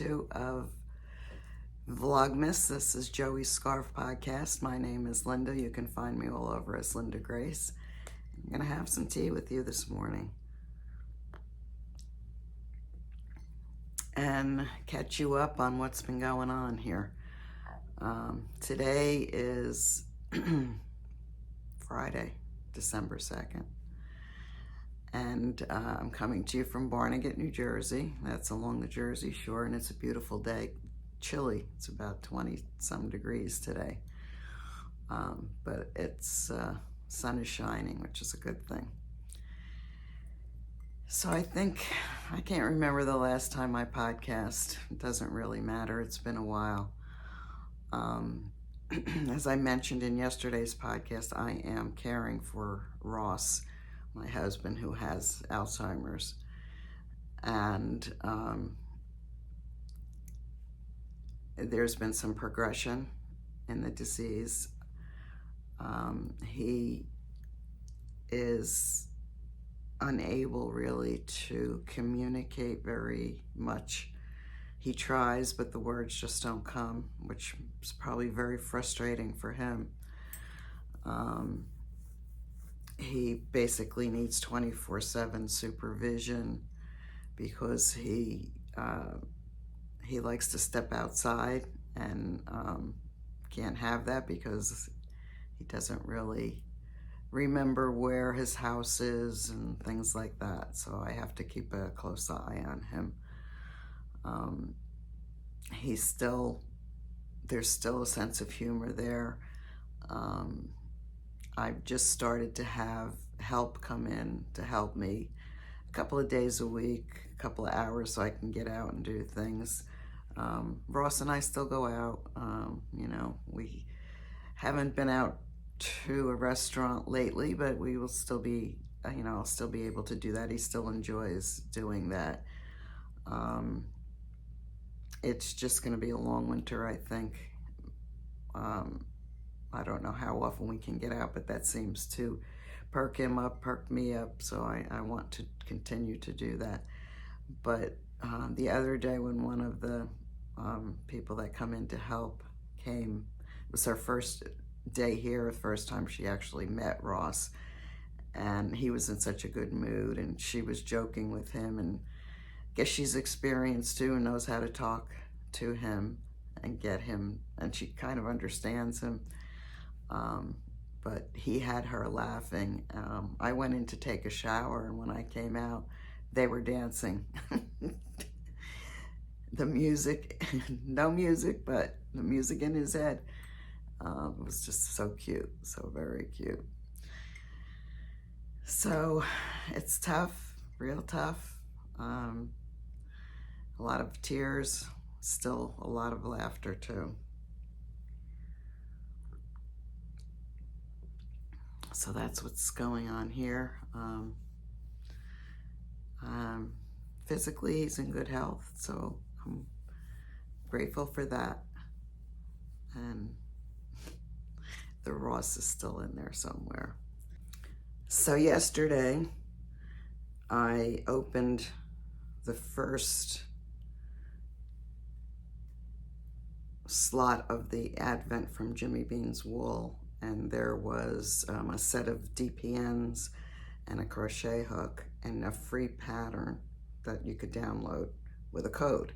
2 of Vlogmas. This is Joey's Scarf Podcast. My name is Linda. You can find me all over as Linda Grace. I'm going to have some tea with you this morning and catch you up on what's been going on here. Today is Friday, December 2nd. And I'm coming to you from Barnegat, New Jersey. That's along the Jersey Shore, and it's a beautiful day. Chilly. It's about 20-some degrees today. But it's sun is shining, which is a good thing. So I can't remember the last time I podcast. It doesn't really matter. It's been a while. As I mentioned in yesterday's podcast, I am caring for Ross, my husband, who has Alzheimer's. And there's been some progression in the disease. He is unable really to communicate very much. He tries, but the words just don't come, which is probably very frustrating for him. He basically needs 24/7 supervision because he likes to step outside and can't have that because he doesn't really remember where his house is and things like that. So I have to keep a close eye on him. There's still a sense of humor there. I've just started to have help come in to help me a couple of days a week, a couple of hours, so I can get out and do things. Ross and I still go out. We haven't been out to a restaurant lately, but we will still be, I'll still be able to do that. He still enjoys doing that. It's just going to be a long winter, I think. I don't know how often we can get out, but that seems to perk him up, perk me up, so I want to continue to do that. But the other day when one of the people that come in to help came, it was her first day here, the first time she actually met Ross, and he was in such a good mood, and she was joking with him, and I guess she's experienced too and knows how to talk to him and get him, and she kind of understands him. But he had her laughing. I went in to take a shower, and when I came out, they were dancing. The music, no music, but the music in his head was just so cute, so very cute. So it's tough, real tough. A lot of tears, still a lot of laughter too. So that's what's going on here. Physically, he's in good health, so I'm grateful for that. And the Ross is still in there somewhere. So yesterday, I opened the first slot of the Advent from Jimmy Bean's Wool, and there was a set of DPNs and a crochet hook and a free pattern that you could download with a code.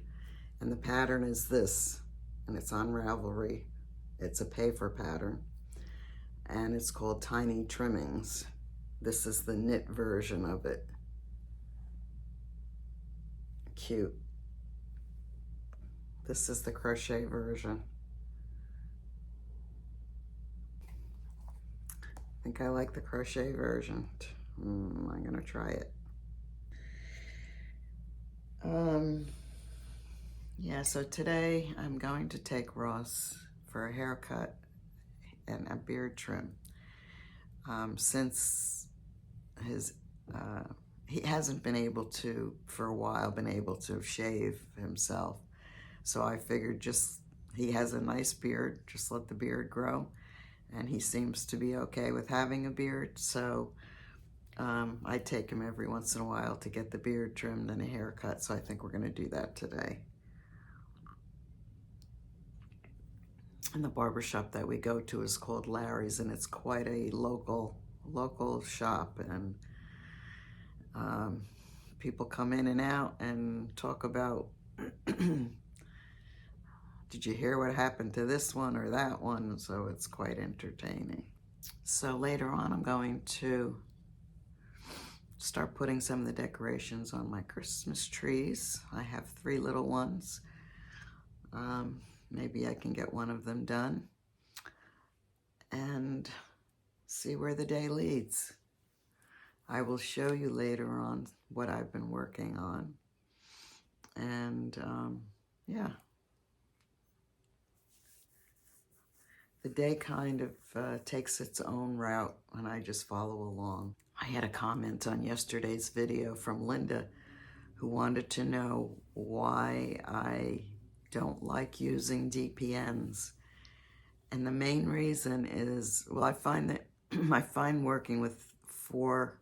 And the pattern is this, and it's on Ravelry. It's a pay-for pattern, and it's called Tiny Trimmings. This is the knit version of it. Cute. This is the crochet version. I think I like the crochet version. I'm gonna try it. Yeah, so today I'm going to take Ross for a haircut and a beard trim. Since he hasn't been able to, for a while, been able to shave himself. So I figured he has a nice beard, just let the beard grow. And he seems to be okay with having a beard. So I take him every once in a while to get the beard trimmed and a haircut. So I think we're gonna do that today. And the barbershop that we go to is called Larry's, and it's quite a local shop, and people come in and out and talk about, did you hear what happened to this one or that one? So it's quite entertaining. So later on, I'm going to start putting some of the decorations on my Christmas trees. I have 3 little ones. Maybe I can get one of them done and see where the day leads. I will show you later on what I've been working on. And yeah, the day kind of takes its own route and I just follow along. I had a comment on yesterday's video from Linda who wanted to know why I don't like using DPNs. And the main reason is, well, I find that I find working with 4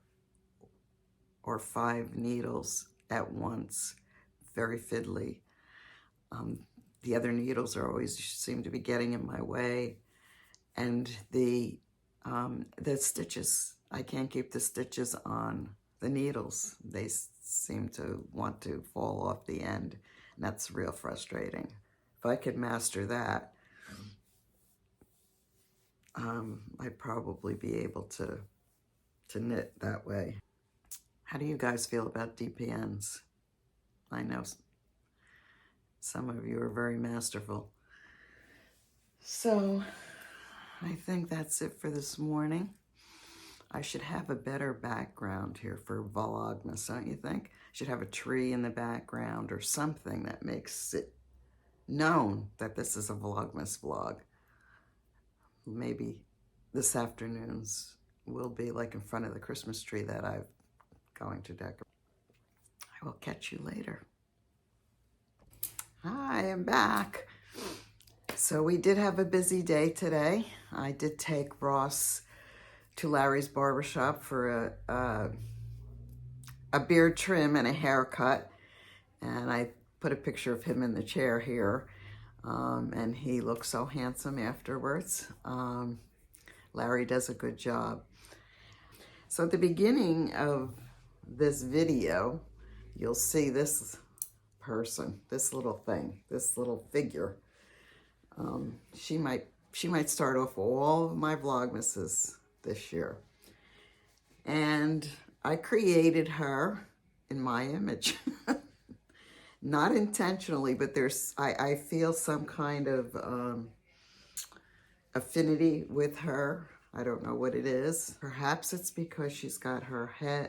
or 5 needles at once very fiddly. The other needles are always seem to be getting in my way, and the stitches, I can't keep the stitches on the needles. They seem to want to fall off the end, and that's real frustrating. If I could master that, I'd probably be able to knit that way. How do you guys feel about DPNs? I know some of you are very masterful. So I think that's it for this morning. I should have a better background here for Vlogmas, don't you think? I should have a tree in the background or something that makes it known that this is a Vlogmas vlog. Maybe this afternoon's will be like in front of the Christmas tree that I'm going to decorate. I will catch you later. I am back. So we did have a busy day today. I did take Ross to Larry's barbershop for a beard trim and a haircut. And I put a picture of him in the chair here. And he looked so handsome afterwards. Larry does a good job. So at the beginning of this video, you'll see this person, this little thing, this little figure. She might start off all of my Vlogmases this year. And I created her in my image. Not intentionally, but I feel some kind of affinity with her. I don't know what it is. Perhaps it's because she's got her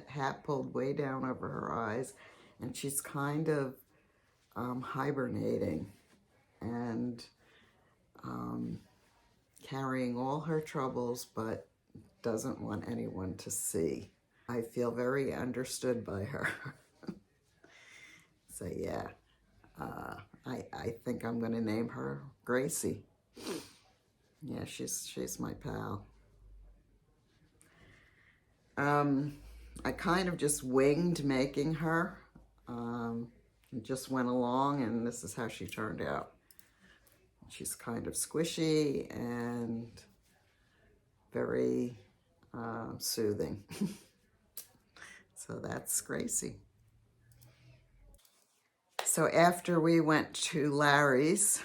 hat pulled way down over her eyes, and she's kind of hibernating and carrying all her troubles, but doesn't want anyone to see. I feel very understood by her. So yeah, I think I'm gonna name her Gracie. Yeah, she's my pal. I kind of just winged making her. Just went along, and this is how she turned out. She's kind of squishy and very soothing. So that's Gracie. So after we went to Larry's,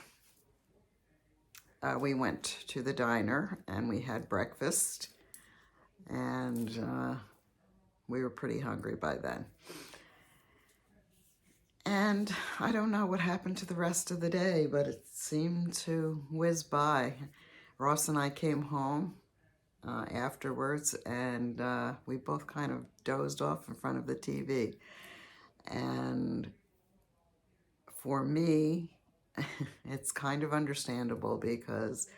we went to the diner and we had breakfast, and we were pretty hungry by then. And I don't know what happened to the rest of the day, but it seemed to whiz by. Ross and I came home afterwards, and we both kind of dozed off in front of the TV. And for me, it's kind of understandable, because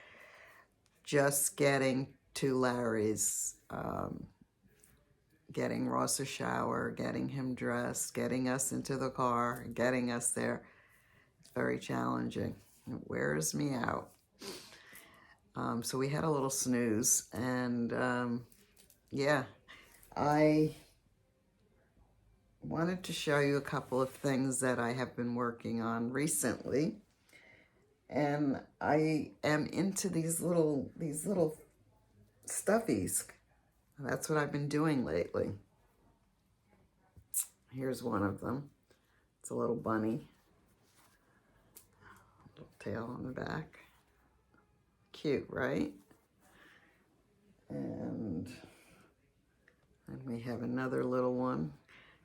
just getting to Larry's, getting Ross a shower, getting him dressed, getting us into the car, getting us there, it's very challenging. It wears me out. So we had a little snooze, and yeah, I wanted to show you a couple of things that I have been working on recently. And I am into these little stuffies. That's what I've been doing lately. Here's one of them. It's a little bunny. Little tail on the back. Cute, right? And we have another little one.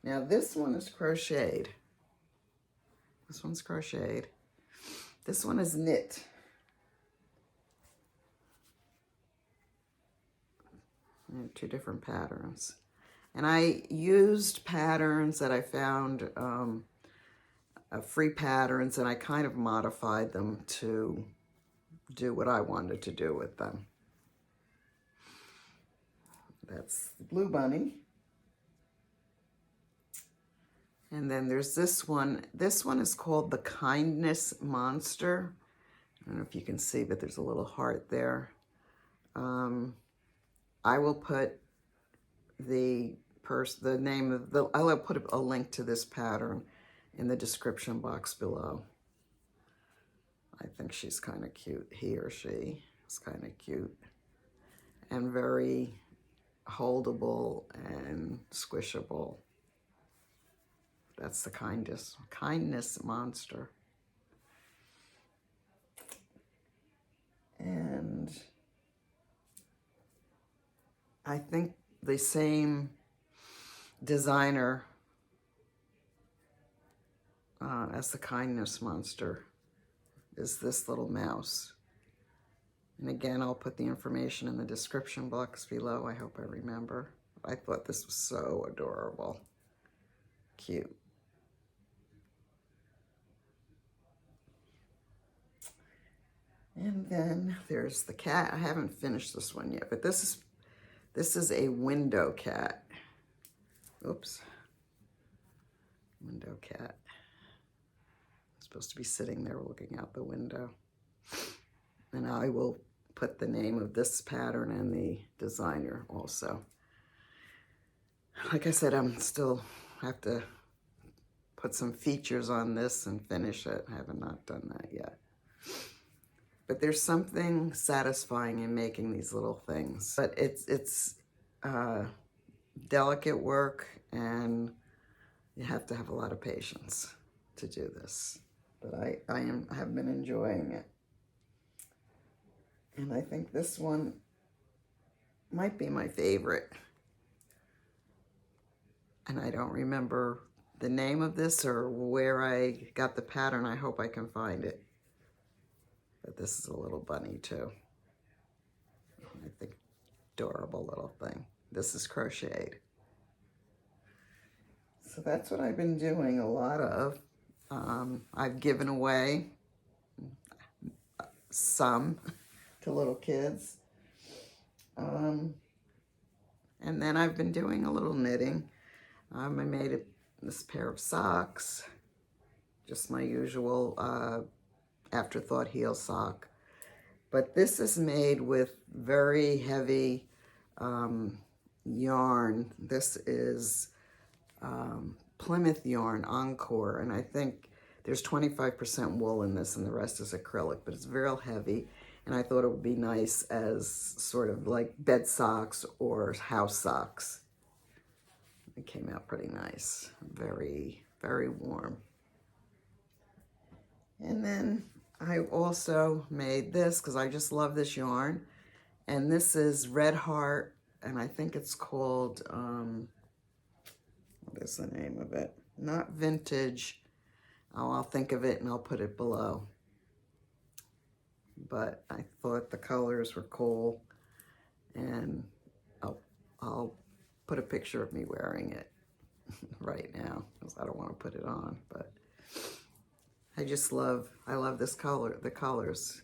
Now this one is crocheted. This one's crocheted. This one is knit. And 2 different patterns. And I used patterns that I found, free patterns, and I kind of modified them to do what I wanted to do with them. That's the blue bunny. And then there's this one. This one is called the Kindness Monster. I don't know if you can see, but there's a little heart there. I will put the name of the, I'll put a link to this pattern in the description box below. I think she's kind of cute. He or she is kind of cute and very holdable and squishable. That's the kindness monster. And I think the same designer as the kindness monster is this little mouse. And again, I'll put the information in the description box below. I hope I remember. I thought this was so adorable. Cute. And then there's the cat. I haven't finished this one yet, but this is a window cat. Oops. Window cat. It's supposed to be sitting there looking out the window. And I will put the name of this pattern and the designer also. Like I said, still have to put some features on this and finish it. I have not done that yet. But there's something satisfying in making these little things. But it's delicate work, and you have to have a lot of patience to do this. But I have been enjoying it. And I think this one might be my favorite. And I don't remember the name of this or where I got the pattern. I hope I can find it. But this is a little bunny too. I think adorable little thing. This is crocheted. So that's what I've been doing a lot of. I've given away some to little kids. And then I've been doing a little knitting. I made this pair of socks, just my usual afterthought heel sock. But this is made with very heavy yarn. This is Plymouth yarn Encore, and I think there's 25% wool in this and the rest is acrylic, but it's real heavy. And I thought it would be nice as sort of like bed socks or house socks. It came out pretty nice. Very, very warm. And then I also made this because I just love this yarn. And this is Red Heart, and I think it's called, what is the name of it? Not Vintage. Oh, I'll think of it and I'll put it below. But I thought the colors were cool, and I'll put a picture of me wearing it right now because I don't want to put it on, but I love this color, the colors.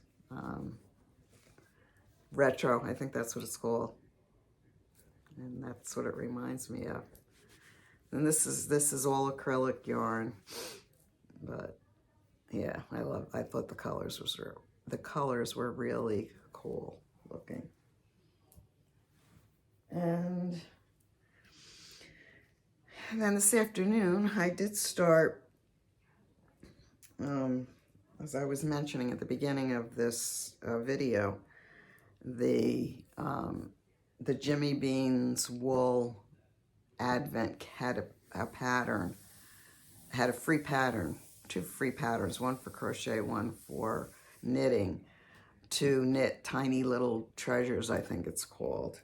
Retro, I think that's what it's called. And that's what it reminds me of. And this is all acrylic yarn, but yeah, I thought the colors were really cool looking. And then this afternoon, I did start, as I was mentioning at the beginning of this video, the Jimmy Beans wool advent had a pattern, had a free pattern, 2 free patterns, one for crochet, one for knitting, to knit tiny little treasures, I think it's called,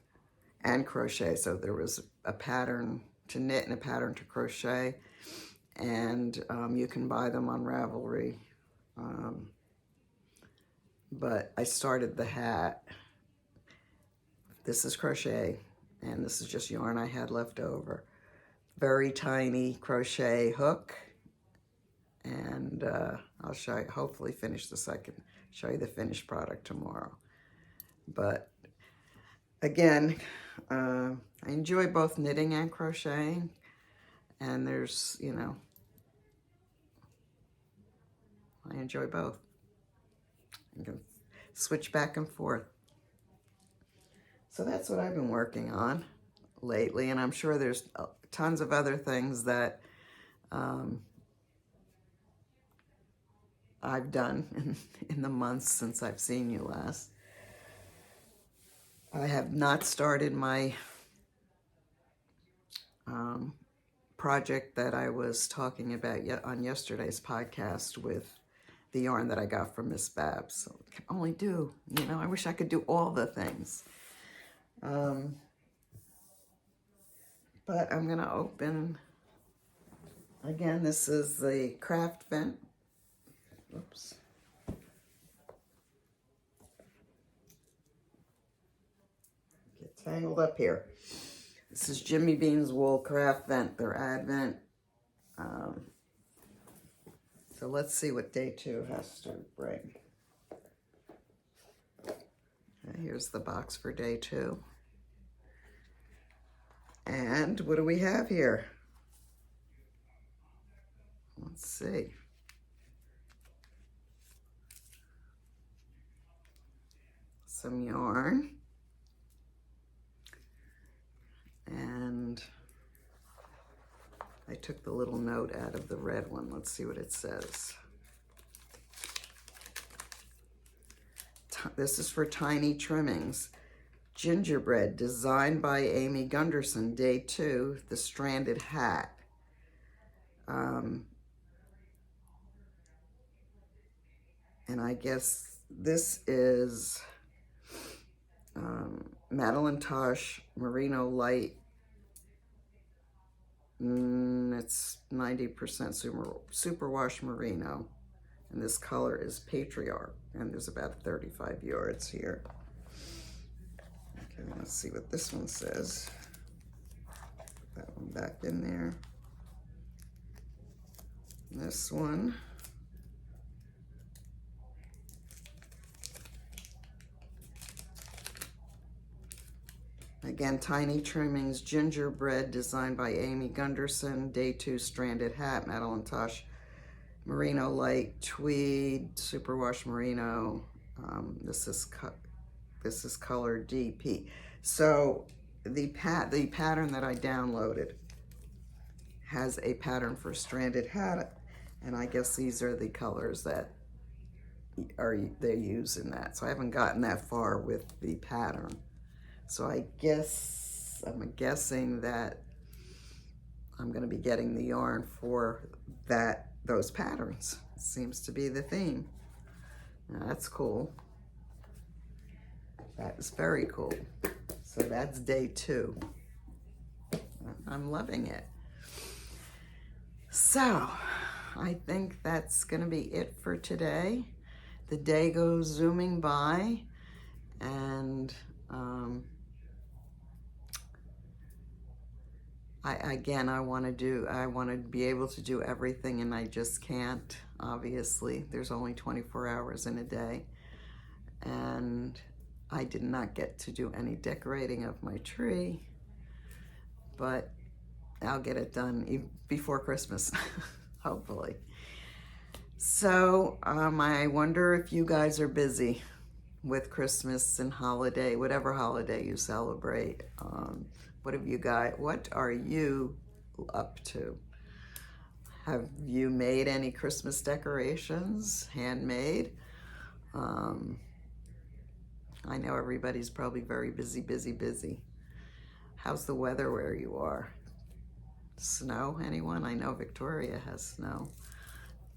and crochet. So there was a pattern to knit and a pattern to crochet, and you can buy them on Ravelry. But I started the hat. This is crochet, and this is just yarn I had left over. Very tiny crochet hook, and I'll show you, hopefully finish the second, show you the finished product tomorrow. But again, I enjoy both knitting and crocheting, and there's, you know, I enjoy both. You can switch back and forth. So that's what I've been working on lately, and I'm sure there's tons of other things that I've done in the months since I've seen you last. I have not started my project that I was talking about on yesterday's podcast with the yarn that I got from Miss Babs. So I can only do, you know, I wish I could do all the things. But I'm going to open, again, this is the craft vent. Oops. Get tangled up here. This is Jimmy Beans Wool Craft Vent, their advent. So let's see what day 2 has to bring. Here's the box for day 2. And what do we have here? Let's see. Some yarn. And I took the little note out of the red one. Let's see what it says. This is for tiny trimmings. Gingerbread, designed by Amy Gunderson, day 2, the stranded hat. And I guess this is Madeline Tosh Merino Light. It's 90% superwash merino, and this color is Patriarch, and there's about 35 yards here. Okay, let's see what this one says. Put that one back in there. This one. Again, tiny trimmings, gingerbread, designed by Amy Gunderson, day 2, stranded hat, Madeline Tosh, merino light, tweed, superwash merino. This is color DP. So the pattern that I downloaded has a pattern for stranded hat, and I guess these are the colors that they use in that. So I haven't gotten that far with the pattern. So I'm guessing that I'm going to be getting the yarn for those patterns. It seems to be the theme. Now, that's cool. That is very cool. So that's day 2. I'm loving it. So I think that's going to be it for today. The day goes zooming by, and I want to be able to do everything, and I just can't. Obviously, there's only 24 hours in a day, and I did not get to do any decorating of my tree, but I'll get it done before Christmas, hopefully. So I wonder if you guys are busy with Christmas and holiday, whatever holiday you celebrate. What are you up to? Have you made any Christmas decorations, handmade? I know everybody's probably very busy, busy, busy. How's the weather where you are? Snow, anyone? I know Victoria has snow.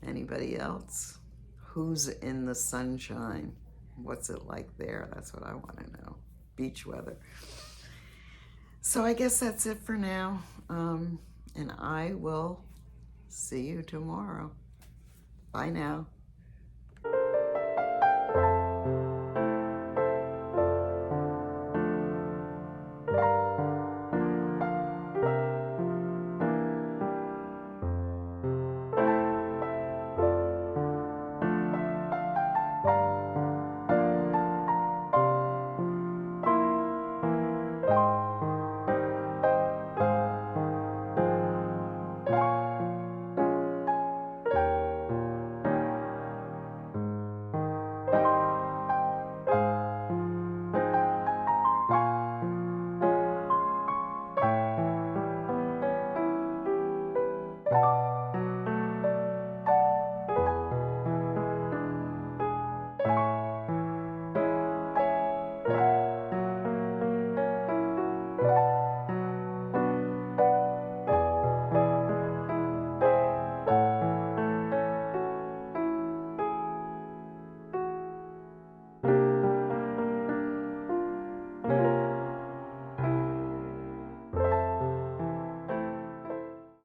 Anybody else? Who's in the sunshine? What's it like there? That's what I want to know. Beach weather. So I guess that's it for now. And I will see you tomorrow. Bye now.